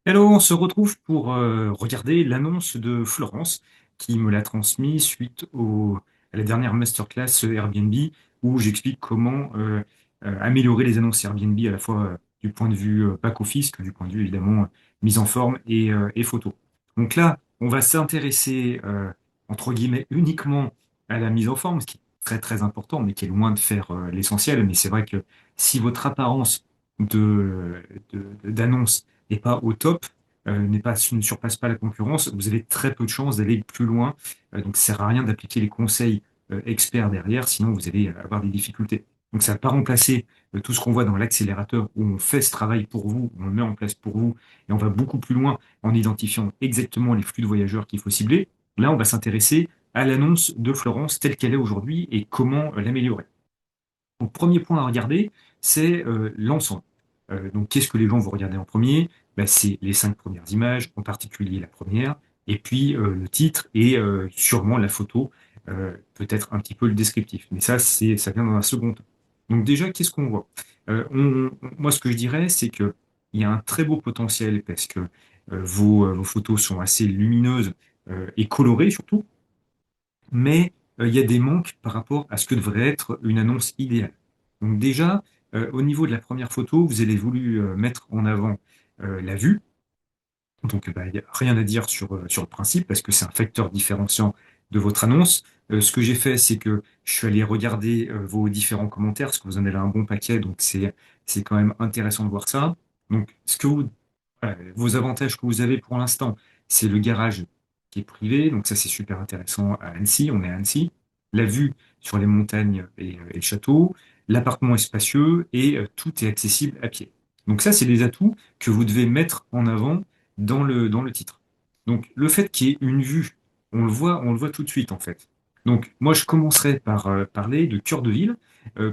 Hello, on se retrouve pour regarder l'annonce de Florence qui me l'a transmise suite à la dernière masterclass Airbnb où j'explique comment améliorer les annonces Airbnb à la fois du point de vue back-office que du point de vue évidemment mise en forme et photo. Donc là, on va s'intéresser entre guillemets uniquement à la mise en forme, ce qui est très très important mais qui est loin de faire l'essentiel. Mais c'est vrai que si votre apparence d'annonce n'est pas au top, ne surpasse pas la concurrence, vous avez très peu de chances d'aller plus loin. Donc, ça sert à rien d'appliquer les conseils experts derrière, sinon vous allez avoir des difficultés. Donc, ça ne va pas remplacer tout ce qu'on voit dans l'accélérateur où on fait ce travail pour vous, on le met en place pour vous, et on va beaucoup plus loin en identifiant exactement les flux de voyageurs qu'il faut cibler. Là, on va s'intéresser à l'annonce de Florence telle qu'elle est aujourd'hui et comment l'améliorer. Donc, premier point à regarder, c'est l'ensemble. Donc, qu'est-ce que les gens vont regarder en premier? Ben, c'est les 5 premières images, en particulier la première, et puis le titre et sûrement la photo, peut-être un petit peu le descriptif. Mais ça vient dans un second temps. Donc déjà, qu'est-ce qu'on voit? Moi, ce que je dirais, c'est que il y a un très beau potentiel parce que vos photos sont assez lumineuses et colorées surtout, mais il y a des manques par rapport à ce que devrait être une annonce idéale. Donc déjà, au niveau de la première photo, vous avez voulu mettre en avant la vue. Donc, bah, il n'y a rien à dire sur le principe parce que c'est un facteur différenciant de votre annonce. Ce que j'ai fait, c'est que je suis allé regarder vos différents commentaires parce que vous en avez un bon paquet, donc c'est quand même intéressant de voir ça. Donc, voilà, vos avantages que vous avez pour l'instant, c'est le garage qui est privé, donc ça c'est super intéressant à Annecy, on est à Annecy. La vue sur les montagnes et le château, l'appartement est spacieux et tout est accessible à pied. Donc ça, c'est des atouts que vous devez mettre en avant dans le titre. Donc, le fait qu'il y ait une vue, on le voit tout de suite, en fait. Donc, moi, je commencerai par parler de cœur de ville.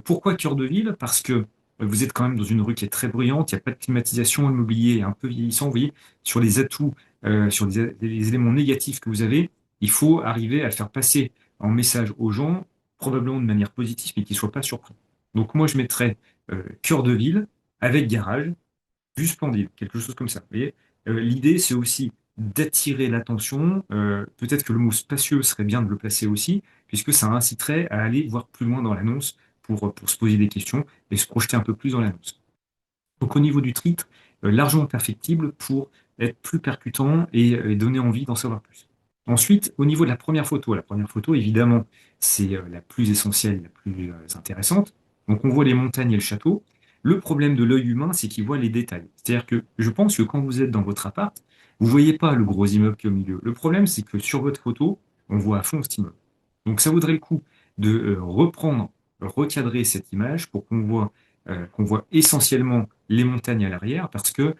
Pourquoi cœur de ville? Parce que vous êtes quand même dans une rue qui est très bruyante, il n'y a pas de climatisation, le mobilier est un peu vieillissant. Vous voyez, sur les atouts, sur les éléments négatifs que vous avez, il faut arriver à faire passer en message aux gens, probablement de manière positive, mais qu'ils ne soient pas surpris. Donc, moi, je mettrais cœur de ville avec garage, vue splendide, quelque chose comme ça. Vous voyez. L'idée, c'est aussi d'attirer l'attention. Peut-être que le mot spacieux serait bien de le placer aussi, puisque ça inciterait à aller voir plus loin dans l'annonce pour se poser des questions et se projeter un peu plus dans l'annonce. Donc au niveau du titre, largement perfectible pour être plus percutant et donner envie d'en savoir plus. Ensuite, au niveau de la première photo, évidemment, c'est la plus essentielle, la plus intéressante. Donc on voit les montagnes et le château. Le problème de l'œil humain, c'est qu'il voit les détails. C'est-à-dire que je pense que quand vous êtes dans votre appart, vous voyez pas le gros immeuble qui est au milieu. Le problème, c'est que sur votre photo, on voit à fond cet immeuble. Donc ça vaudrait le coup de reprendre, recadrer cette image pour qu'on voit essentiellement les montagnes à l'arrière, parce que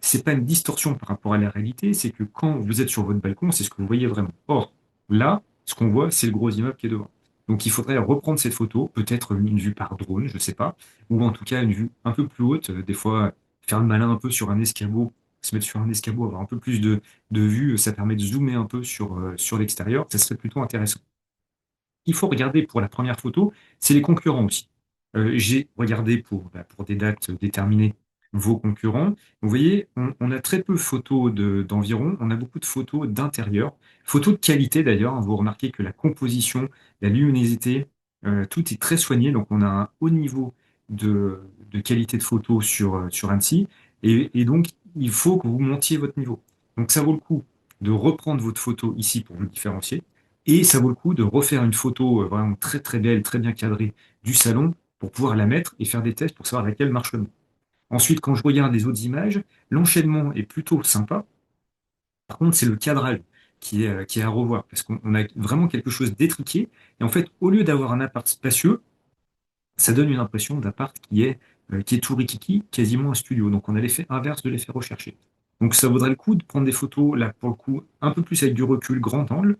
c'est pas une distorsion par rapport à la réalité, c'est que quand vous êtes sur votre balcon, c'est ce que vous voyez vraiment. Or, là, ce qu'on voit, c'est le gros immeuble qui est devant. Donc il faudrait reprendre cette photo, peut-être une vue par drone, je ne sais pas, ou en tout cas une vue un peu plus haute, des fois faire le malin un peu sur un escabeau, se mettre sur un escabeau, avoir un peu plus de vue, ça permet de zoomer un peu sur l'extérieur, ça serait plutôt intéressant. Il faut regarder pour la première photo, c'est les concurrents aussi. J'ai regardé pour des dates déterminées vos concurrents. Vous voyez, on a très peu de photos d'environ, on a beaucoup de photos d'intérieur, photos de qualité d'ailleurs, hein. Vous remarquez que la composition, la luminosité, tout est très soigné, donc on a un haut niveau de qualité de photo sur Annecy, et donc il faut que vous montiez votre niveau. Donc ça vaut le coup de reprendre votre photo ici pour vous différencier. Et ça vaut le coup de refaire une photo vraiment très très belle, très bien cadrée du salon pour pouvoir la mettre et faire des tests pour savoir laquelle marche le mieux. Ensuite, quand je regarde les autres images, l'enchaînement est plutôt sympa. Par contre, c'est le cadrage qui est à revoir parce qu'on a vraiment quelque chose d'étriqué. Et en fait, au lieu d'avoir un appart spacieux, ça donne une impression d'appart qui est tout rikiki, quasiment un studio. Donc, on a l'effet inverse de l'effet recherché. Donc, ça vaudrait le coup de prendre des photos, là, pour le coup, un peu plus avec du recul, grand angle,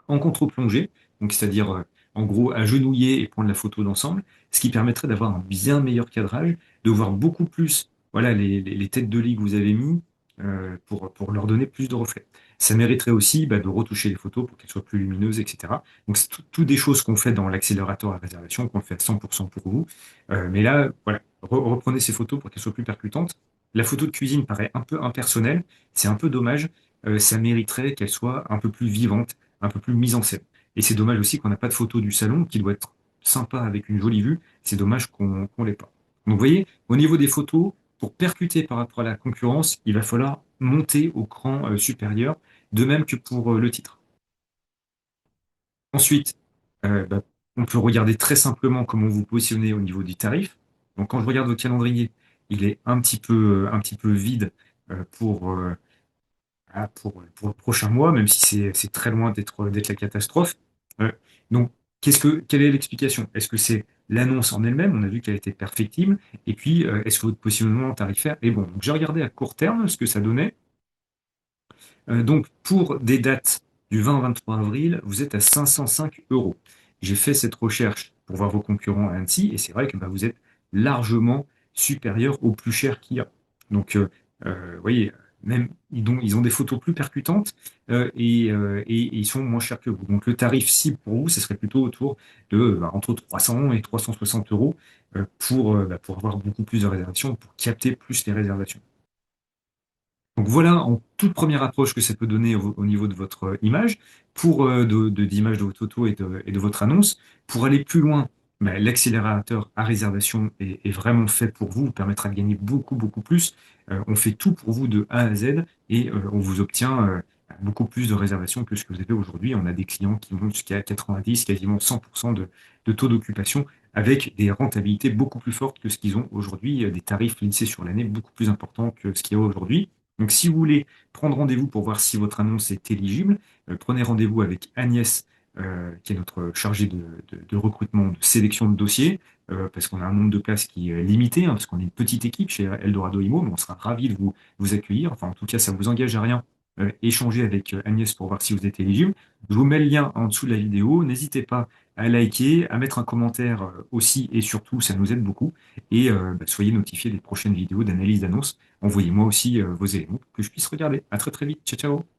en contre-plongée, donc c'est-à-dire en gros agenouiller et prendre la photo d'ensemble, ce qui permettrait d'avoir un bien meilleur cadrage, de voir beaucoup plus voilà, les têtes de lit que vous avez mis pour leur donner plus de reflets. Ça mériterait aussi de retoucher les photos pour qu'elles soient plus lumineuses, etc. Donc c'est tout des choses qu'on fait dans l'accélérateur à réservation, qu'on fait à 100% pour vous. Mais là, voilà, reprenez ces photos pour qu'elles soient plus percutantes. La photo de cuisine paraît un peu impersonnelle, c'est un peu dommage, ça mériterait qu'elle soit un peu plus vivante, un peu plus mise en scène. Et c'est dommage aussi qu'on n'a pas de photo du salon qui doit être sympa avec une jolie vue, c'est dommage qu'on l'ait pas. Donc vous voyez, au niveau des photos, pour percuter par rapport à la concurrence, il va falloir monter au cran supérieur, de même que pour le titre. Ensuite, bah, on peut regarder très simplement comment vous positionnez au niveau du tarif. Donc, quand je regarde votre calendrier, il est un petit peu vide pour le prochain mois, même si c'est très loin d'être la catastrophe. Euh, donc, quelle est l'explication? Est-ce que c'est l'annonce en elle-même? On a vu qu'elle était perfectible. Et puis, est-ce que votre positionnement tarifaire est bon? Donc, j'ai regardé à court terme ce que ça donnait. Donc, pour des dates du 20 au 23 avril, vous êtes à 505 euros. J'ai fait cette recherche pour voir vos concurrents à Annecy, et c'est vrai que bah, vous êtes largement supérieur au plus cher qu'il y a. Donc, vous voyez, même ils ont des photos plus percutantes et ils sont moins chers que vous. Donc, le tarif cible pour vous, ce serait plutôt autour de entre 300 et 360 euros pour avoir beaucoup plus de réservations, pour capter plus les réservations. Donc voilà en toute première approche que ça peut donner au niveau de votre image, pour d'image de votre photo et de votre annonce. Pour aller plus loin, bah, l'accélérateur à réservation est vraiment fait pour vous, vous permettra de gagner beaucoup, beaucoup plus. On fait tout pour vous de A à Z et on vous obtient beaucoup plus de réservations que ce que vous avez aujourd'hui. On a des clients qui montent jusqu'à 90, quasiment 100% de taux d'occupation avec des rentabilités beaucoup plus fortes que ce qu'ils ont aujourd'hui, des tarifs lissés sur l'année beaucoup plus importants que ce qu'il y a aujourd'hui. Donc, si vous voulez prendre rendez-vous pour voir si votre annonce est éligible, prenez rendez-vous avec Agnès, qui est notre chargée de recrutement, de sélection de dossiers, parce qu'on a un nombre de places qui est limité, hein, parce qu'on est une petite équipe chez Eldorado Imo, mais on sera ravis de vous accueillir. Enfin, en tout cas, ça ne vous engage à rien. Échanger avec Agnès pour voir si vous êtes éligible. Je vous mets le lien en dessous de la vidéo. N'hésitez pas à liker, à mettre un commentaire aussi et surtout, ça nous aide beaucoup. Et bah, soyez notifiés des prochaines vidéos d'analyse d'annonce. Envoyez-moi aussi vos éléments pour que je puisse regarder. À très très vite. Ciao, ciao.